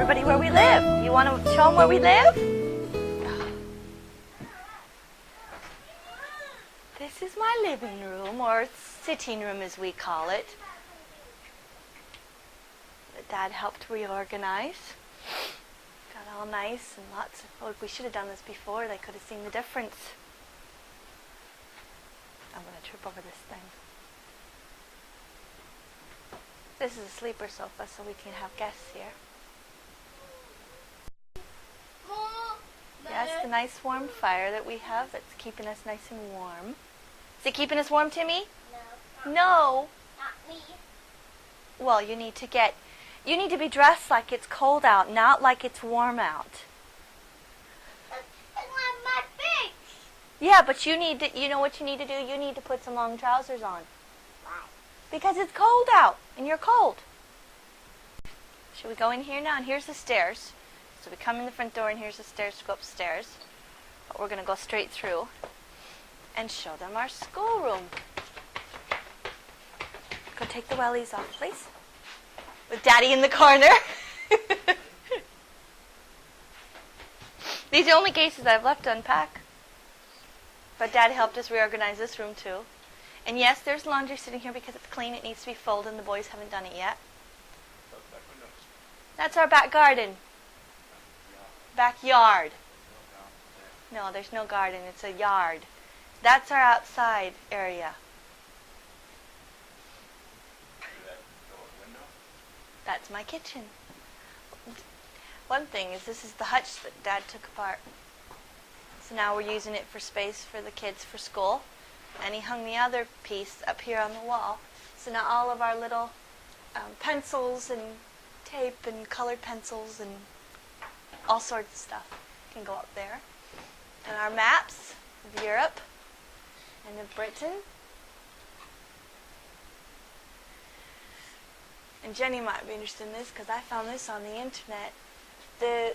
everybody where we live. You want to show them where we live? This is my living room, or sitting room as we call it. That Dad helped reorganize. Got all nice and lots of... Oh, we should have done this before. They could have seen the difference. I'm going to trip over this thing. This is a sleeper sofa, so we can have guests here. Yes, the nice warm fire that we have that's keeping us nice and warm. Is it keeping us warm, Timmy? No. No. Not me. Well, you need to be dressed like it's cold out, not like it's warm out. It's not my face. Yeah, but you know what you need to do? You need to put some long trousers on. Why? Because it's cold out, and you're cold. Should we go in here now? And here's the stairs. So we come in the front door, and here's the stairs to go upstairs. But we're going to go straight through and show them our schoolroom. Go take the wellies off, please. With Daddy in the corner. These are the only cases I've left to unpack. But Dad helped us reorganize this room too. And yes, there's laundry sitting here because it's clean. It needs to be folded and the boys haven't done it yet. That's our back garden. Backyard. No, there's no garden. It's a yard. That's our outside area. That's my kitchen. One thing is this is the hutch that Dad took apart. So now we're using it for space for the kids for school. And he hung the other piece up here on the wall. So now all of our little pencils and tape and colored pencils and all sorts of stuff can go up there. And our maps of Europe and of Britain. And Jenny might be interested in this because I found this on the internet. The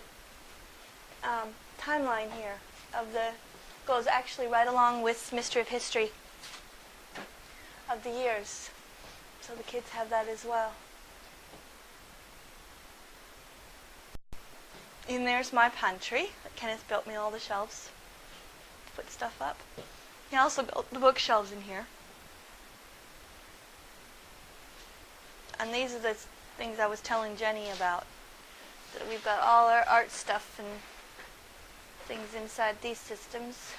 timeline here of the goes actually right along with Mystery of History of the years. So the kids have that as well. And there's my pantry. Kenneth built me all the shelves to put stuff up. He also built the bookshelves in here. And these are the things I was telling Jenny about. That we've got all our art stuff and things inside these systems.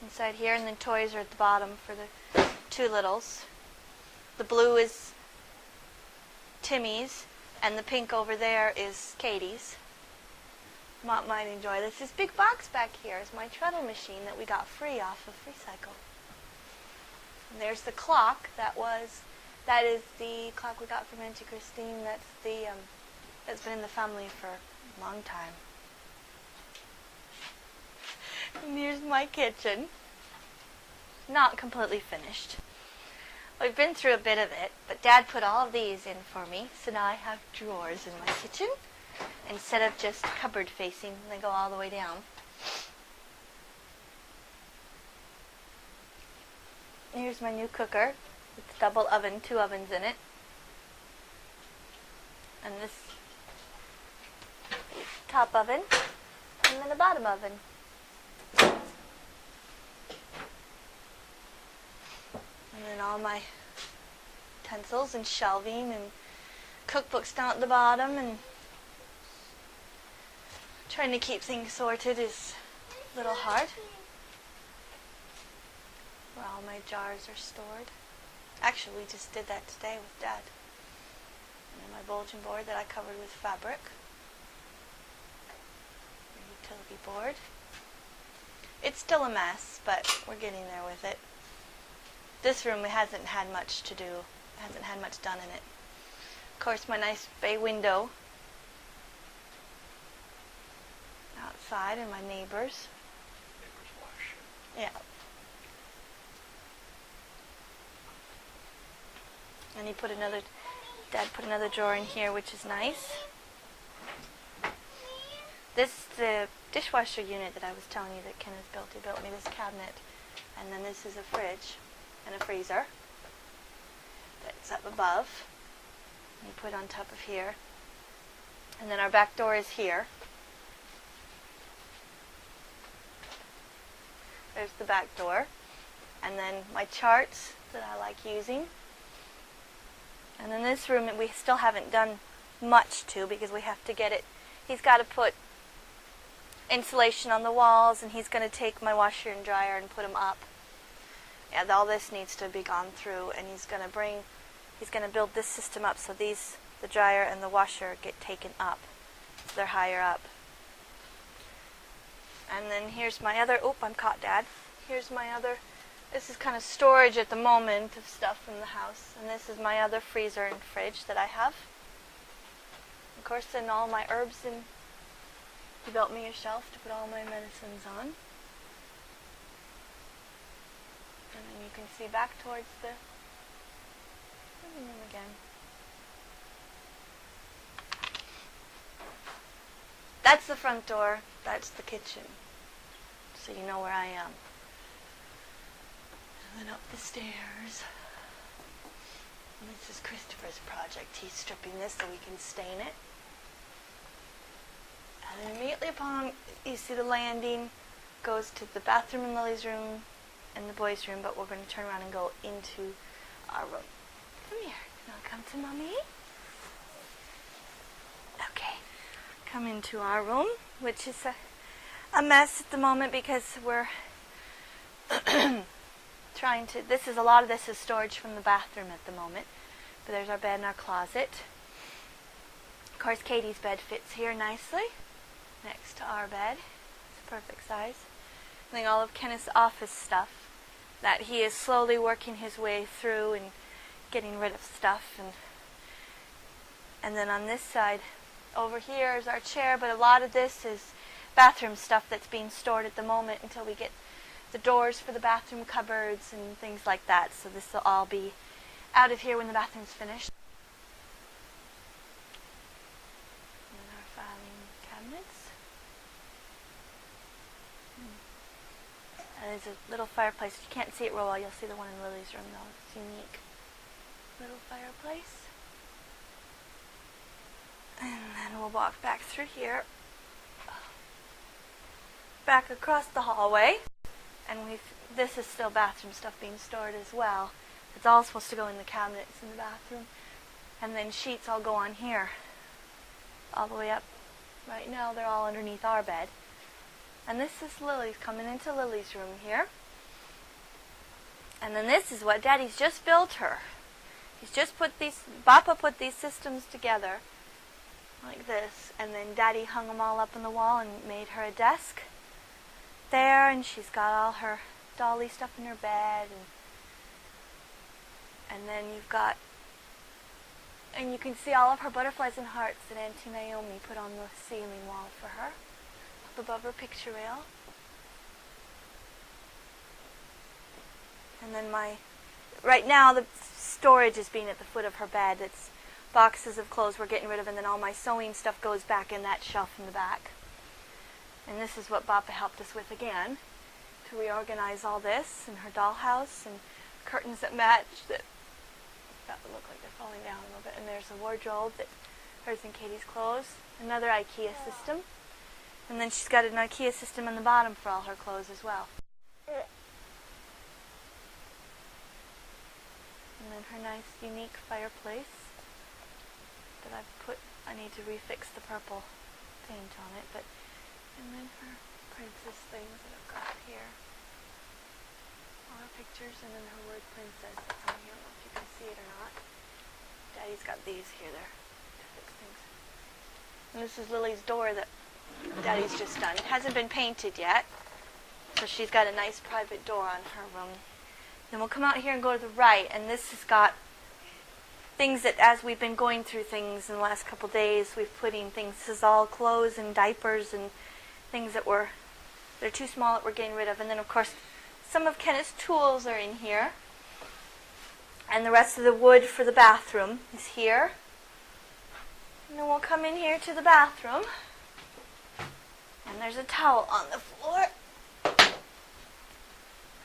Inside here, and then toys are at the bottom for the two littles. The blue is Timmy's, and the pink over there is Katie's. Mott might enjoy this. This big box back here is my treadle machine that we got free off of FreeCycle. And there's the clock. That is the clock we got from Auntie Christine. That's been in the family for a long time. And here's my kitchen. Not completely finished. We've been through a bit of it, but Dad put all of these in for me, so now I have drawers in my kitchen instead of just cupboard facing. They go all the way down. Here's my new cooker. It's double oven, 2 ovens in it. And this top oven, and then a bottom oven. And then all my utensils and shelving and cookbooks down at the bottom, and trying to keep things sorted is a little hard. Where all my jars are stored. Actually, we just did that today with Dad. And then my bulletin board that I covered with fabric. The utility board. It's still a mess, but we're getting there with it. This room hasn't had much to do. Hasn't had much done in it. Of course, my nice bay window outside, and my neighbors. Neighbors wash. Yeah. And Dad put another drawer in here, which is nice. This is the dishwasher unit that I was telling you that Kenneth built. He built me this cabinet. And then this is a fridge and a freezer that's up above. You put on top of here. And then our back door is here. There's the back door. And then my charts that I like using. And in this room we still haven't done much to because we have to get it. He's got to put insulation on the walls, and he's going to take my washer and dryer and put them up. And all this needs to be gone through, and he's going to build this system up so the dryer and the washer get taken up. So they're higher up. And then here's my other, I'm caught, Dad. Here's my other, this is kind of storage at the moment of stuff from the house. And this is my other freezer and fridge that I have. Of course, then all my herbs, and he built me a shelf to put all my medicines on. And then you can see back towards the living room again. That's the front door. That's the kitchen. So you know where I am. And then up the stairs. And this is Christopher's project. He's stripping this so we can stain it. And then immediately upon, you see the landing goes to the bathroom in Lily's room and the boys' room, but we're going to turn around and go into our room. Come here. Now come to Mommy. Okay. Come into our room, which is a mess at the moment because we're trying to, a lot of this is storage from the bathroom at the moment. But there's our bed and our closet. Of course, Katie's bed fits here nicely next to our bed. It's a perfect size. And then all of Kenneth's office stuff that he is slowly working his way through and getting rid of stuff. And then on this side, over here is our chair, but a lot of this is bathroom stuff that's being stored at the moment until we get the doors for the bathroom cupboards and things like that. So this will all be out of here when the bathroom's finished. And then our filing cabinets. And there's a little fireplace. You can't see it real well. You'll see the one in Lily's room though. It's unique. Little fireplace. And then we'll walk back through here. Back across the hallway. And this is still bathroom stuff being stored as well. It's all supposed to go in the cabinets in the bathroom. And then sheets all go on here. All the way up. Right now they're all underneath our bed. And this is Lily's, coming into Lily's room here. And then this is what Daddy's just built her. He's just put Bappa put these systems together. Like this. And then Daddy hung them all up on the wall and made her a desk. There, and she's got all her dolly stuff in her bed. And then you've got, and you can see all of her butterflies and hearts that Auntie Naomi put on the ceiling wall for her, up above her picture rail. And then right now the storage is being at the foot of her bed. It's boxes of clothes we're getting rid of, and then all my sewing stuff goes back in that shelf in the back. And this is what Bappa helped us with again, to reorganize all this, and her dollhouse, and curtains that match, that look like they're falling down a little bit. And there's a wardrobe that hers and Katie's clothes, another IKEA system. And then she's got an IKEA system on the bottom for all her clothes as well. And then her nice, unique fireplace that I need to refix the purple paint on it, and then her princess things that I've got here. All her pictures, and then her word princess that's on here. I don't know if you can see it or not. Daddy's got these here there to fix things. And this is Lily's door that Daddy's just done. It hasn't been painted yet, so she's got a nice private door on her room. Then we'll come out here and go to the right, and this has got things that, as we've been going through things in the last couple days, we've put in things. This is all clothes and diapers and things they're too small that we're getting rid of. And then, of course, some of Kenneth's tools are in here. And the rest of the wood for the bathroom is here. And then we'll come in here to the bathroom. And there's a towel on the floor,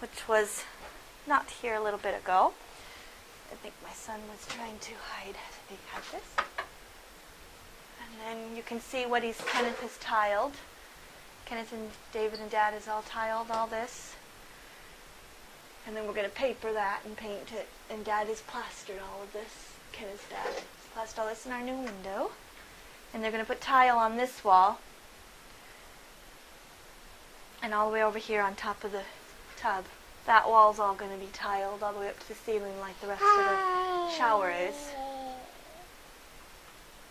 which was not here a little bit ago. I think my son was trying to hide. He had this. And then you can see what Kenneth has tiled. Kenneth and David and Dad has all tiled all this. And then we're going to paper that and paint it. And Dad has plastered all of this. Kenneth's dad has plastered all this in our new window. And they're going to put tile on this wall. And all the way over here on top of the tub. That wall's all going to be tiled all the way up to the ceiling like the rest of the shower is.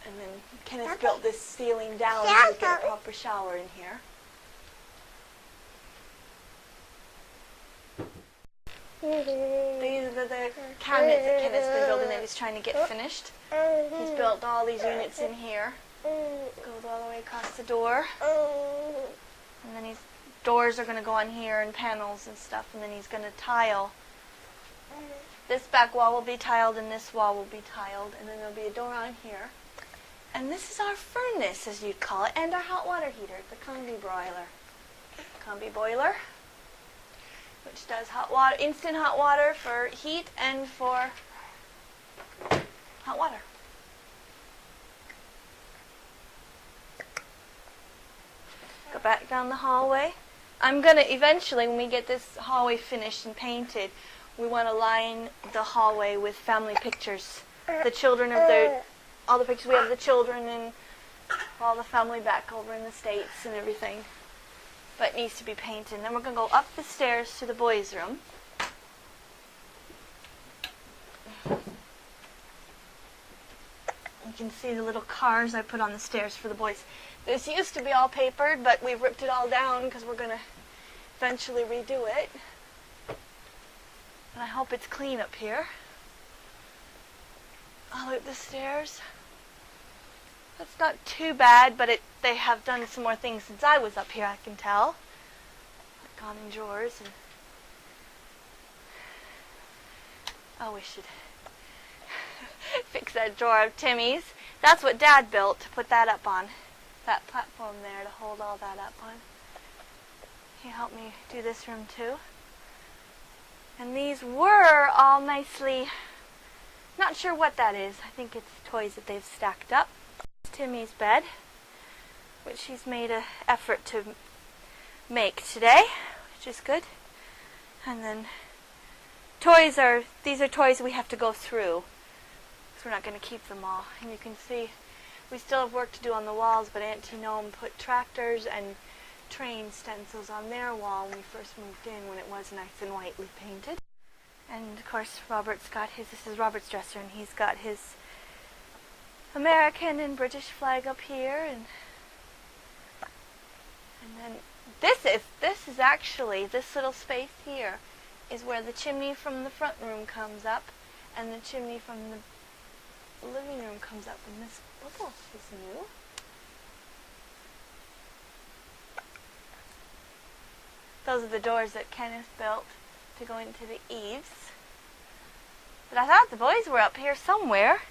And then Kenneth built this ceiling down so we get a proper shower in here. These are the cabinets that Kenneth's been building that he's trying to get finished. He's built all these units in here. Goes all the way across the door. And then doors are going to go on here and panels and stuff. And then he's going to tile. This back wall will be tiled and this wall will be tiled. And then there'll be a door on here. And this is our furnace, as you'd call it, and our hot water heater, the combi broiler. Combi boiler, which does hot water, instant hot water for heat and for hot water. Go back down the hallway. I'm going to eventually, when we get this hallway finished and painted, we want to line the hallway with family pictures. The children of all the pictures we have of the children and all the family back over in the States and everything. But it needs to be painted. And then we're going to go up the stairs to the boys' room. You can see the little cars I put on the stairs for the boys. This used to be all papered, but we've ripped it all down because we're going to eventually redo it. And I hope it's clean up here. I'll look at the stairs. That's not too bad, but they have done some more things since I was up here, I can tell. Gone in drawers. And oh, we should fix that drawer of Timmy's. That's what Dad built to put that up on. That platform there to hold all that up on. He helped me do this room too. And these were all nicely, not sure what that is. I think it's toys that they've stacked up. Timmy's bed, which he's made an effort to make today, which is good. And then these are toys we have to go through, because we're not going to keep them all. And you can see we still have work to do on the walls, but Auntie Noam put tractors and train stencils on their wall when we first moved in, when it was nice and whitely painted. And of course Robert's got this is Robert's dresser, and he's got his American and British flag up here, and then this is actually, this little space here is where the chimney from the front room comes up, and the chimney from the living room comes up, and this bubble is new. Those are the doors that Kenneth built to go into the eaves. But I thought the boys were up here somewhere.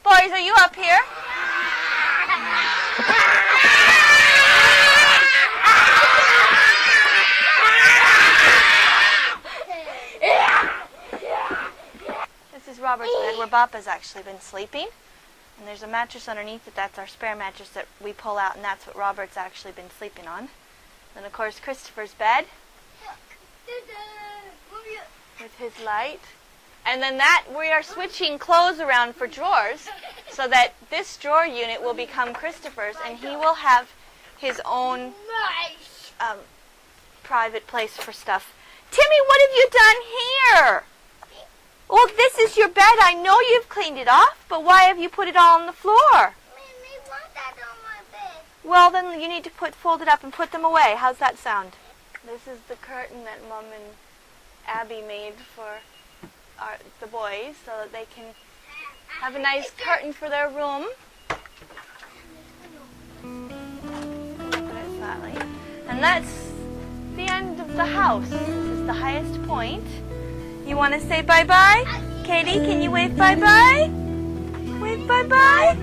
Boys, are you up here? This is Robert's bed where Papa's actually been sleeping. And there's a mattress underneath it. That's our spare mattress that we pull out, and that's what Robert's actually been sleeping on. Then, of course, Christopher's bed with his light. And then we are switching clothes around for drawers so that this drawer unit will become Christopher's, and he will have his own private place for stuff. Timmy, what have you done here? Well, this is your bed. I know you've cleaned it off, but why have you put it all on the floor? Mimi, want that on my bed? Well, then you need to fold it up and put them away. How's that sound? This is the curtain that Mom and Abby made for the boys so that they can have a nice curtain for their room. And that's the end of the house. This is the highest point. You want to say bye-bye? Katie, can you wave bye-bye? Wave bye-bye?